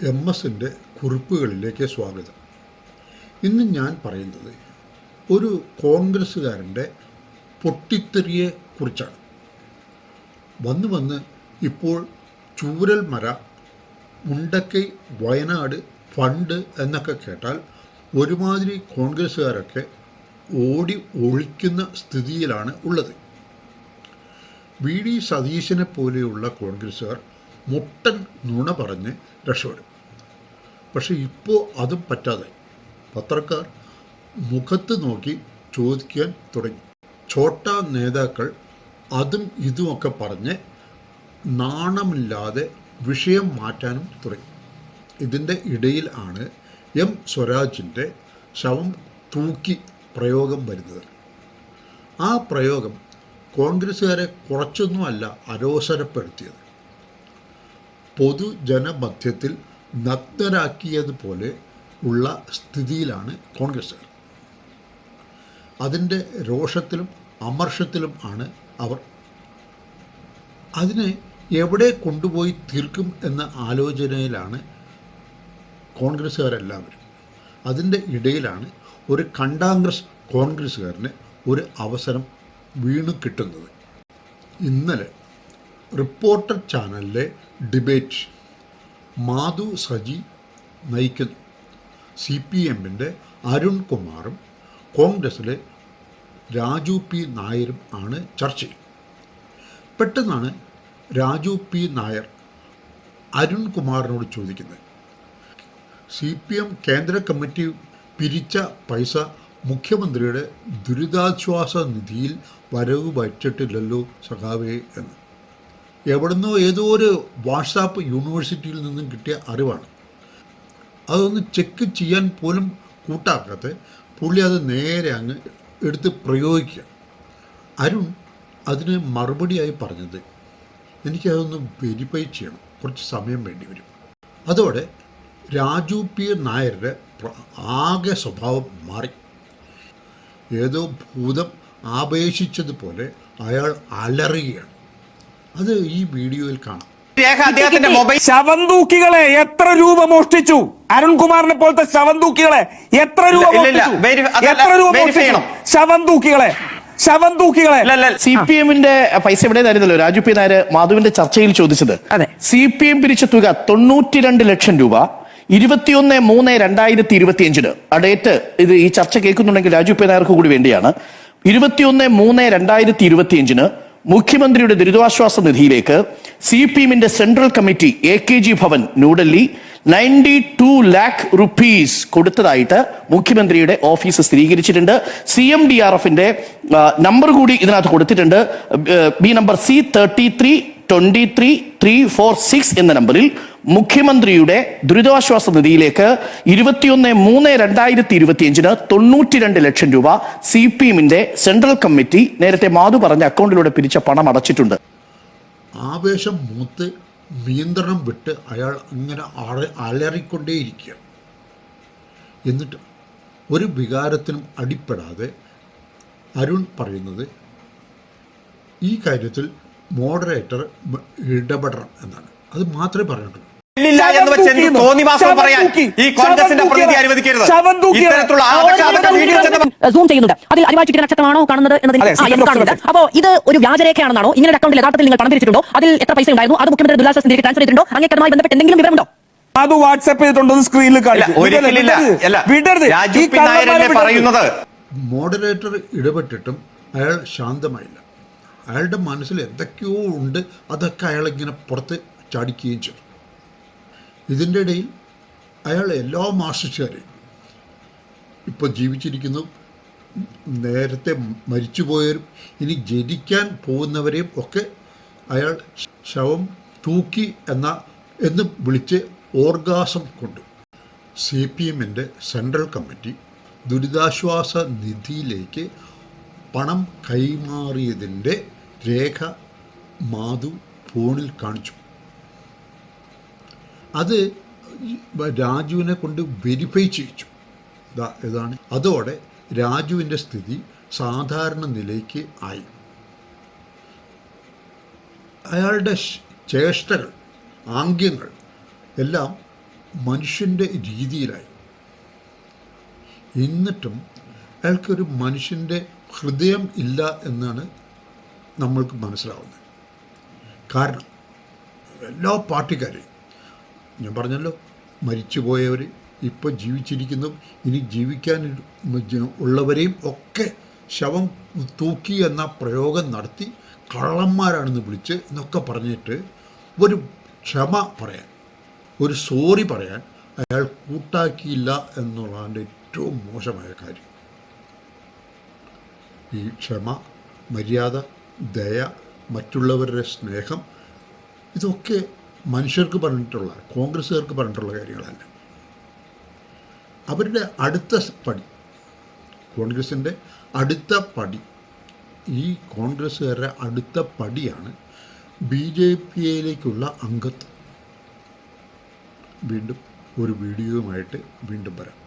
MS-ൻ്റെ കുറിപ്പുകളിലേക്ക് സ്വാഗതം. ഇന്ന് ഞാൻ പറയുന്നത് ഒരു കോൺഗ്രസ്സുകാരൻ്റെ പൊട്ടിത്തെറിയെ കുറിച്ചാണ്. വന്ന് ഇപ്പോൾ ചൂരൽമര, മുണ്ടക്കൈ, വയനാട് ഫണ്ട് എന്നൊക്കെ കേട്ടാൽ ഒരുമാതിരി കോൺഗ്രസ്സുകാരൊക്കെ ഓടി ഒളിക്കുന്ന സ്ഥിതിയിലാണ് ഉള്ളത്. VD സതീശനെ പോലെയുള്ള കോൺഗ്രസ്സുകാർ മുട്ടൻ നുണ പറഞ്ഞ് രക്ഷപ്പെടും. പക്ഷെ ഇപ്പോൾ അതും പറ്റാതെ പത്രക്കാർ മുഖത്ത് നോക്കി ചോദിക്കാൻ തുടങ്ങി. ഛോട്ട നേതാക്കൾ അതും ഇതുമൊക്കെ പറഞ്ഞ് നാണമില്ലാതെ വിഷയം മാറ്റാനും തുടങ്ങി. ഇതിൻ്റെ ഇടയിൽ ആണ് സ്വരാജിൻ്റെ ശവം തൂക്കി പ്രയോഗം വരുന്നത്. ആ പ്രയോഗം കോൺഗ്രസ്സുകാരെ കുറച്ചൊന്നുമല്ല അരോസരപ്പെടുത്തിയത്. പൊതുജനമധ്യത്തിൽ നഗ്നരാക്കിയതുപോലെ ഉള്ള സ്ഥിതിയിലാണ് കോൺഗ്രസ്സുകാർ. അതിൻ്റെ രോഷത്തിലും അമർഷത്തിലും ആണ് അവർ. അതിനെ എവിടെ കൊണ്ടുപോയി തീർക്കും എന്ന ആലോചനയിലാണ് കോൺഗ്രസ്സുകാരെല്ലാവരും. അതിൻ്റെ ഇടയിലാണ് ഒരു കണ്ടാഗ്രസ് കോൺഗ്രസ്സുകാരന് ഒരു അവസരം വീണു കിട്ടുന്നത്. ഇന്നലെ റിപ്പോർട്ടർ ചാനലിലെ ഡിബേറ്റ് മാധു സജി നയിക്കുന്നു. CPMൻ്റെ അരുൺ കുമാറും കോൺഗ്രസ്സിലെ രാജു P നായരും ആണ് ചർച്ചയിൽ. പെട്ടെന്നാണ് രാജു P നായർ അരുൺ കുമാറിനോട് ചോദിക്കുന്നത്, CPM കേന്ദ്ര കമ്മിറ്റി പിരിച്ച പൈസ മുഖ്യമന്ത്രിയുടെ ദുരിതാശ്വാസ നിധിയിൽ വരവ് വച്ചിട്ടില്ലല്ലോ സഖാവേ എന്ന്. എവിടുന്നോ ഏതോ ഒരു വാട്സാപ്പ് യൂണിവേഴ്സിറ്റിയിൽ നിന്നും കിട്ടിയ അറിവാണ്. അതൊന്ന് ചെക്ക് ചെയ്യാൻ പോലും കൂട്ടാക്കാതെ പുള്ളി അത് നേരെ അങ്ങ് എടുത്ത് പ്രയോഗിക്കുക. അരുൺ അതിന് മറുപടിയായി പറഞ്ഞത്, എനിക്കതൊന്ന് വെരിഫൈ ചെയ്യണം, കുറച്ച് സമയം വേണ്ടി വരും. അതോടെ രാജു P നായരുടെ ആകെ സ്വഭാവം മാറി. ഏതോ ഭൂതം ആപേക്ഷിച്ചതുപോലെ അയാൾ അലറുകയാണ്. അത് ഈ വീഡിയോയിൽ കാണാം. ശവന്തൂക്കികളെ എത്ര രൂപ മോഷ്ടിച്ചു? അരുൺകുമാറിനെ പോലത്തെ ശവന്തൂക്കികളെ എത്ര രൂപ മോഷ്ടിച്ചു? ശവന്തൂക്കികളെ CPMന്റെ പൈസ എവിടെയായിരുന്നല്ലോ രാജു P നായർ മാധുവിന്റെ ചർച്ചയിൽ ചോദിച്ചത്. CPM പിരിച്ച തുക 92 ലക്ഷം രൂപ 21/3/2025 ആ ഡേറ്റ് ഇത് ഈ ചർച്ച കേൾക്കുന്നുണ്ടെങ്കിൽ രാജു P നായർക്ക് കൂടി വേണ്ടിയാണ്. 21/3/2025 മുഖ്യമന്ത്രിയുടെ ദുരിതാശ്വാസ നിധിയിലേക്ക് CPMന്റെ central committee AKG Bhavan New Delhi 92 lakh rupees കൊടുത്തതായിട്ട് മുഖ്യമന്ത്രിയുടെ ഓഫീസ് സ്ഥിരീകരിച്ചിട്ടുണ്ട്. CMDRFന്റെ നമ്പർ കൂടി ഇതിനകത്ത് കൊടുത്തിട്ടുണ്ട്. ബി നമ്പർ C332346 എന്ന നമ്പറിൽ മുഖ്യമന്ത്രിയുടെ ദുരിതാശ്വാസ നിധിയിലേക്ക് 21/3/2025 92 ലക്ഷം രൂപ CPMന്റെ സെൻട്രൽ കമ്മിറ്റി നേരത്തെ മാധു പറഞ്ഞ അക്കൗണ്ടിലൂടെ പിരിച്ച പണം അടച്ചിട്ടുണ്ട്. ആവേശം മൂത്ത് നിയന്ത്രണം വിട്ട് അയാൾ അങ്ങനെ അലറിക്കൊണ്ടേയിരിക്കുകയാണ്. എന്നിട്ട് ഒരു വികാരത്തിനും അടിപ്പെടാതെ അരുൺ പറയുന്നത് ഈ കാര്യത്തിൽ മോഡറേറ്റർ ഇടപെടണം എന്നാണ്. അത് മാത്രമേ പറഞ്ഞിട്ടുള്ളൂ. സൂം ചെയ്യുന്നുണ്ട്. അതിൽ അരിവാഴ്ച നക്ഷത്രമാണോ കാണുന്നത് എന്നതിന് കാണുന്നുണ്ട്. അപ്പോൾ ഇത് ഒരു വ്യാജരേഖയാണെന്നാണോ? ഇങ്ങനെ അക്കൗണ്ടിൽ യഥാർത്ഥത്തിൽ നിങ്ങൾ പണം തിരിച്ചിട്ടുണ്ടോ? അതിൽ എത്ര പൈസ ഉണ്ടായിരുന്നു? അത് മുഖ്യമന്ത്രി ദുരിതാശ്വാസ നിധിയിലേക്ക് ട്രാൻസ്ഫർ ചെയ്തിട്ടുണ്ടോ? അങ്ങനെ അതുമായി ബന്ധപ്പെട്ട് എന്തെങ്കിലും വിവരമുണ്ടോ? അത് വാട്സ്ആപ്പ് ചെയ്തിട്ടുണ്ടോ? സ്ക്രീനിൽ മോഡറേറ്റർ ഇടപെട്ടിട്ടും അയാൾ ശാന്തമായില്ല. അയാളുടെ മനസ്സിൽ എന്തൊക്കെയോ ഉണ്ട്. അതൊക്കെ അയാളിങ്ങനെ പുറത്ത് ചാടിക്കുകയും ചെയ്തു. ഇതിൻ്റെ ഇടയിൽ അയാൾ എല്ലാ മാർക്സിസ്റ്റുകാരെയും, ഇപ്പോൾ ജീവിച്ചിരിക്കുന്നു, നേരത്തെ മരിച്ചുപോയവരും ഇനി ജനിക്കാൻ പോകുന്നവരെയും ഒക്കെ അയാൾ ശവം തൂക്കി എന്ന് വിളിച്ച് ഓർഗാസം കൊണ്ടു. CPMൻ്റെ സെൻട്രൽ കമ്മിറ്റി ദുരിതാശ്വാസ നിധിയിലേക്ക് പണം കൈമാറിയതിൻ്റെ രേഖ മാധു ഫോണിൽ കാണിച്ചു. അത് രാജുവിനെ കൊണ്ട് വെരിഫൈ ചെയ്യിച്ചു. ഇതാണ്. അതോടെ രാജുവിൻ്റെ സ്ഥിതി സാധാരണ നിലയ്ക്ക് ആയി. അയാളുടെ ചേഷ്ടകൾ, ആംഗ്യങ്ങൾ എല്ലാം മനുഷ്യൻ്റെ രീതിയിലായി. എന്നിട്ടും അയാൾക്കൊരു മനുഷ്യൻ്റെ ഹൃദയം ഇല്ല എന്നാണ് നമ്മൾക്ക് മനസ്സിലാവുന്നത്. കാരണം എല്ലാ പാർട്ടിക്കാരെയും ഞാൻ പറഞ്ഞല്ലോ, മരിച്ചുപോയവർ, ഇപ്പോൾ ജീവിച്ചിരിക്കുന്നതും ഇനി ജീവിക്കാൻ ഉള്ളവരെയും ഒക്കെ ശവം തൂക്കി എന്ന പ്രയോഗം നടത്തി കള്ളന്മാരാണെന്ന് വിളിച്ച് എന്നൊക്കെ പറഞ്ഞിട്ട് ഒരു ക്ഷമ പറയാൻ, ഒരു സോറി പറയാൻ അയാൾ കൂട്ടാക്കിയില്ല എന്നുള്ളതിൻ്റെ ഏറ്റവും മോശമായ കാര്യം. ഈ ക്ഷമ, മര്യാദ, ദയ, മറ്റുള്ളവരുടെ സ്നേഹം, ഇതൊക്കെ മനുഷ്യർക്ക് പറഞ്ഞിട്ടുള്ള, കോൺഗ്രസ്സുകാർക്ക് പറഞ്ഞിട്ടുള്ള കാര്യങ്ങളല്ല. അവരുടെ അടുത്ത പടി, കോൺഗ്രസിൻ്റെ അടുത്ത പടി, ഈ കോൺഗ്രസ്സുകാരുടെ അടുത്ത പടിയാണ് BJP-യിലേക്കുള്ള അംഗത്വം. വീണ്ടും ഒരു വീഡിയോയുമായിട്ട് വീണ്ടും വരാം.